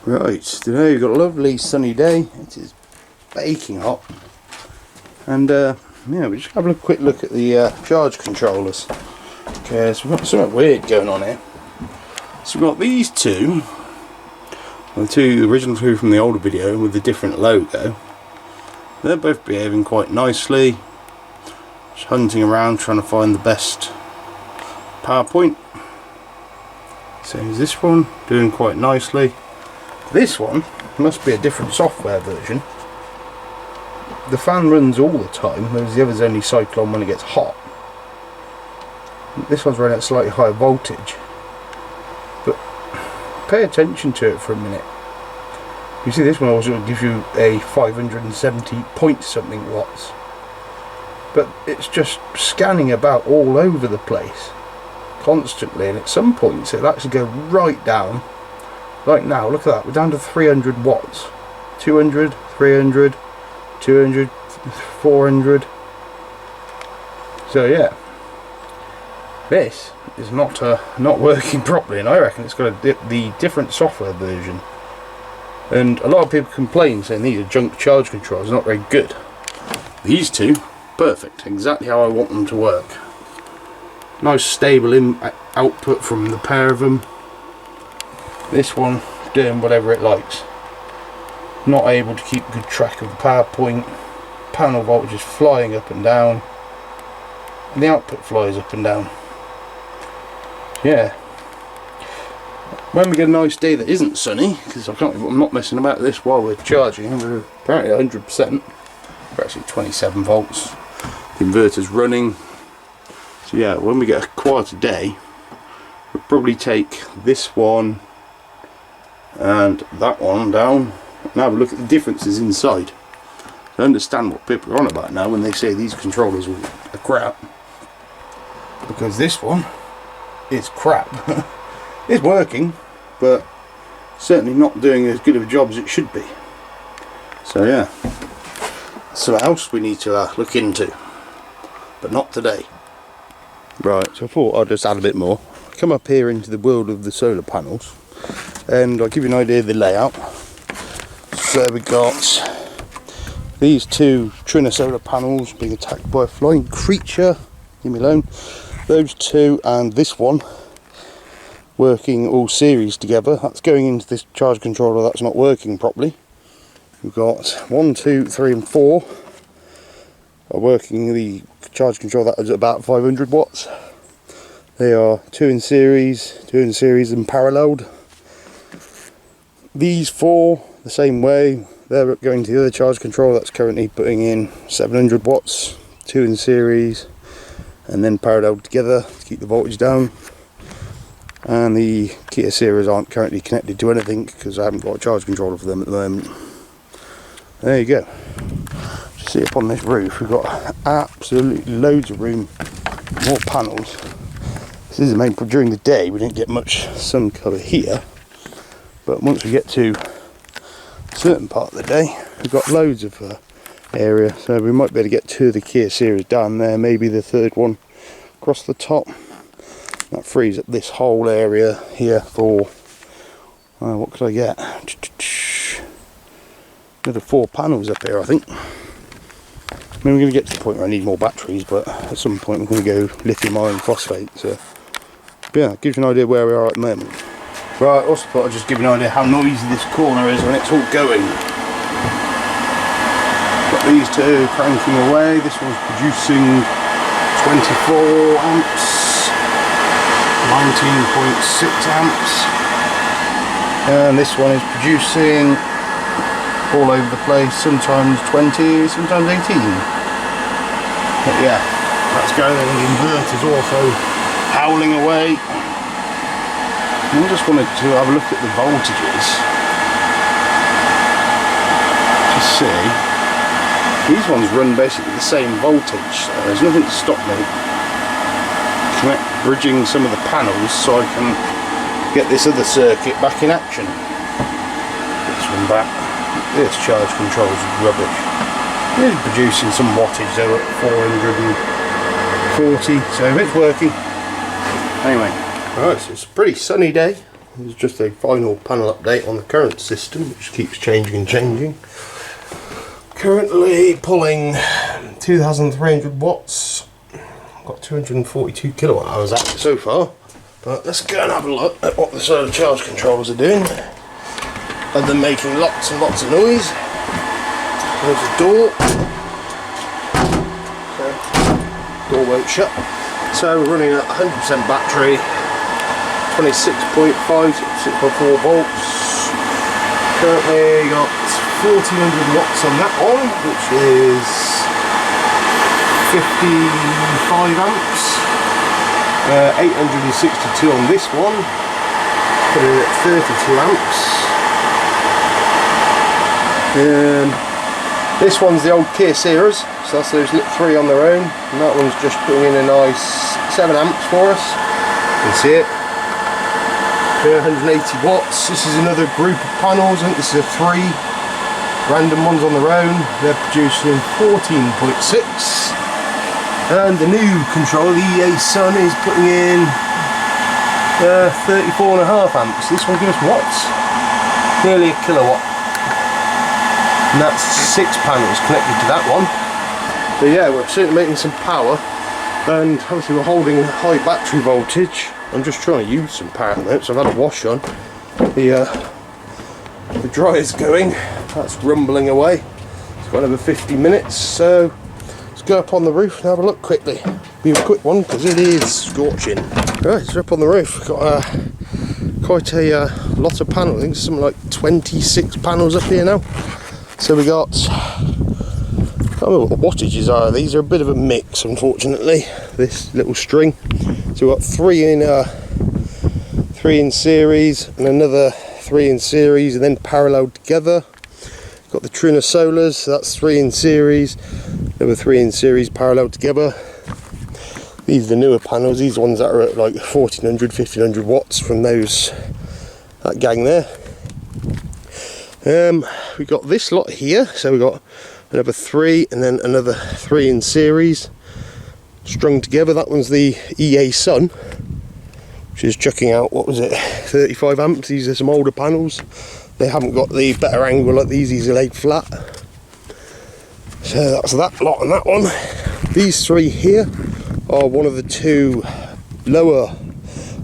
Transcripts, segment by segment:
Right, today we've got a lovely sunny day. It is baking hot, and yeah, we just have a quick look at the charge controllers. Okay, so we've got something weird going on here. So we've got these two, the original two from the older video with the different logo. They're both behaving quite nicely. Just hunting around trying to find the best power point. So is this one doing quite nicely. This one must be a different software version. The fan runs all the time, whereas the other's only cycle on when it gets hot. This one's running at slightly higher voltage. But pay attention to it for a minute. You see this one also gives you a 570 point something watts. But it's just scanning about all over the place constantly, and at some points it'll actually go right down. Like now, look at that, we're down to 300 watts. 200, 300, 200, 400. So yeah, this is not working properly, and I reckon it's got the different software version. And a lot of people complain saying these are junk charge controllers, not very good. These two, perfect, exactly how I want them to work. Nice stable output from the pair of them. This one doing whatever it likes. Not able to keep good track of the power point. Panel voltage is flying up and down. And the output flies up and down. Yeah. When we get a nice day that isn't sunny, because I'm not messing about this while we're charging, we're apparently 100%. We're actually 27 volts. The inverter's running. So yeah, when we get a quieter day, we'll probably take this one and that one down and have a look at the differences inside. I understand what people are on about now when they say these controllers are crap, because this one is crap. It's working, but certainly not doing as good of a job as it should be. So yeah, something else we need to look into, but not today. Right, so I thought I'd just add a bit more. Come up here into the world of the solar panels, and I'll give you an idea of the layout. So we got these two Trina solar panels being attacked by a flying creature. Leave me alone. Those two and this one working all series together. That's going into this charge controller that's not working properly. We've got 1, 2, 3 and 4 are working the charge controller that is about 500 watts. They are 2 in series and paralleled. These 4 the same way, they're going to the other charge controller that's currently putting in 700 watts, 2 in series and then paralleled together to keep the voltage down. And the Kia series aren't currently connected to anything because I haven't got a charge controller for them at the moment. There you go. See up on this roof we've got absolutely loads of room, more panels. This is the main problem. During the day we didn't get much sun cover here, but once we get to a certain part of the day we've got loads of area, so we might be able to get 2 of the Kia series down there, maybe the third one across the top. That frees up this whole area here for what could I get? Another 4 panels up here I think. I mean, we're going to get to the point where I need more batteries, but at some point we're going to go lithium iron phosphate. So yeah, it gives you an idea where we are at the moment. Right, also thought I'd just give you an idea how noisy this corner is when it's all going. Got these two cranking away. This one's producing 24 amps, 19.6 amps, and this one is producing all over the place, sometimes 20, sometimes 18. But yeah, that's going, and the inverter's also howling away. And I just wanted to have a look at the voltages to see. These ones run basically the same voltage, so there's nothing to stop me bridging some of the panels so I can get this other circuit back in action. Put this one back. This charge control is rubbish. It is producing some wattage though at 440, so it's working. Anyway, alright, so it's a pretty sunny day. This is just a final panel update on the current system, which keeps changing and changing. Currently pulling 2,300 watts. Got 242 kilowatt hours out so far. But let's go and have a look at what the solar charge controllers are doing. And they're making lots and lots of noise. There's the door. So, door won't shut. So we're running at 100% battery, 26.5, 6.4 volts. Currently got 1,400 watts on that one, which is 55 amps. 862 on this one, put it at 32 amps. This one's the old Kia Series, so that's those 3 on their own, and that one's just putting in a nice 7 amps for us. You can see it. 180 watts. This is another group of panels. I think this is 3 random ones on their own. They're producing 14.6. And the new controller, the EA Sun, is putting in 34.5 amps. This one gives us watts, nearly a kilowatt. And that's 6 panels connected to that one. So yeah, we're certainly making some power, and obviously we're holding high battery voltage. I'm just trying to use some power now, so I've had a wash on. The dryer's going, that's rumbling away. It's got another 50 minutes, so let's go up on the roof and have a look quickly. Be a quick one because it is scorching. Right, so up on the roof, got quite a lot of panels. I think something like 26 panels up here now. So we got, I don't know what the wattages are. These are a bit of a mix, unfortunately. This little string. So we've got 3 in series and another 3 in series, and then paralleled together. Got the Trina Solars, so that's 3 in series. There were 3 in series parallel together. These are the newer panels, these ones that are at like 1400, 1500 watts from that gang there. We got this lot here, so we got another 3 and then another 3 in series strung together. That one's the EA Sun, which is chucking out, what was it, 35 amps. These are some older panels. They haven't got the better angle like these are laid flat. So that's that lot on that one. These 3 here are one of the 2 lower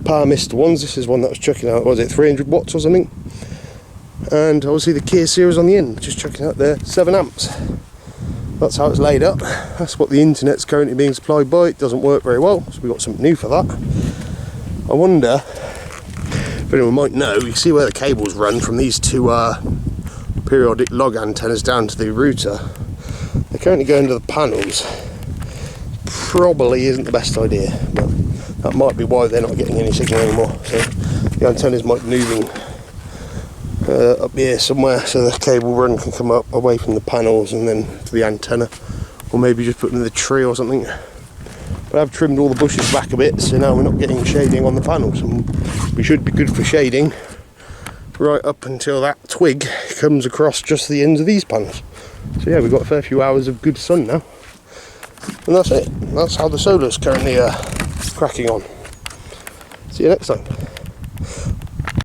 power mister ones. This is one that was chucking out, what was it, 300 watts or something. And obviously the Kia Series on the end, just chucking out there 7 amps. That's how it's laid up. That's what the internet's currently being supplied by. It doesn't work very well, so we've got something new for that. I wonder if anyone might know, you can see where the cables run from these 2 periodic log antennas down to the router. They're currently going to the panels. Probably isn't the best idea, but that might be why they're not getting any signal anymore. So the antennas might be moving up here somewhere, so the cable run can come up away from the panels and then to the antenna, or maybe just put them in the tree or something. But I've trimmed all the bushes back a bit, so now we're not getting shading on the panels, and we should be good for shading right up until that twig comes across just the ends of these panels. So yeah, we've got a fair few hours of good sun now, and that's it. That's how the solar's currently cracking on. See you next time.